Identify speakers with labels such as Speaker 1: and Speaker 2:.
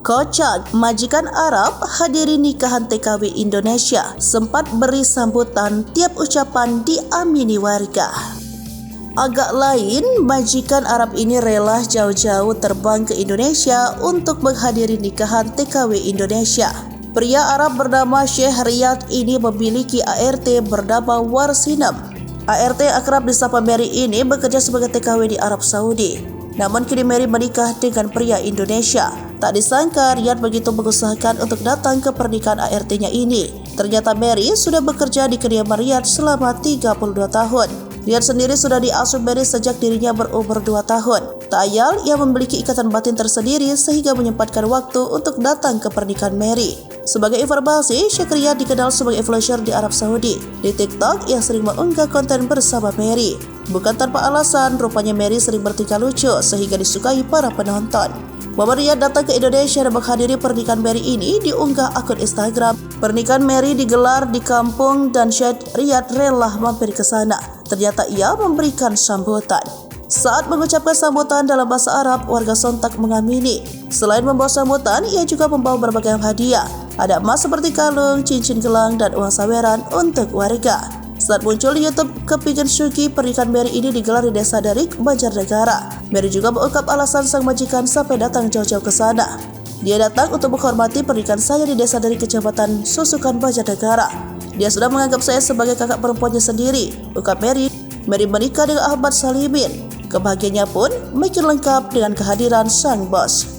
Speaker 1: Kocak, majikan Arab hadiri nikahan TKW Indonesia, sempat beri sambutan tiap ucapan diamini warga. Agak lain, majikan Arab ini rela jauh-jauh terbang ke Indonesia untuk menghadiri nikahan TKW Indonesia. Pria Arab bernama Syekh Riyad ini memiliki ART bernama Warsinem. ART akrab disapa Mary ini bekerja sebagai TKW di Arab Saudi. Namun kini Mary menikah dengan pria Indonesia. Tak disangka Riyad begitu mengusahakan untuk datang ke pernikahan ART-nya ini. Ternyata Mary sudah bekerja di kediaman Riyad selama 32 tahun. Riyad sendiri sudah diasuh Mary sejak dirinya berumur 2 tahun. Tak ayal ia memiliki ikatan batin tersendiri sehingga menyempatkan waktu untuk datang ke pernikahan Mary. Sebagai informasi, Syekh Riyad dikenal sebagai influencer di Arab Saudi. Di TikTok, ia sering mengunggah konten bersama Mary. Bukan tanpa alasan, rupanya Mary sering bertingkah lucu sehingga disukai para penonton. Momen Riyad datang ke Indonesia dan menghadiri pernikahan Mary ini diunggah akun Instagram. Pernikahan Mary digelar di kampung dan Syekh Riyad rela mampir ke sana. Ternyata ia memberikan sambutan. Saat mengucapkan sambutan dalam bahasa Arab, warga sontak mengamini. Selain membawa sambutan, ia juga membawa berbagai hadiah. Ada emas seperti kalung, cincin gelang, dan uang saweran untuk warga. Saat muncul di YouTube kepingan Syuki, pernikahan Mary ini digelar di Desa Darik, Banjarnegara. Mary juga mengungkap alasan sang majikan sampai datang jauh-jauh ke sana. Dia datang untuk menghormati pernikahan saya di Desa Darik, Kecamatan Susukan, Banjarnegara. Dia sudah menganggap saya sebagai kakak perempuannya sendiri, ungkap Mary. Mary menikah dengan Ahmad Salimin. Kebahagiaannya pun makin lengkap dengan kehadiran sang bos.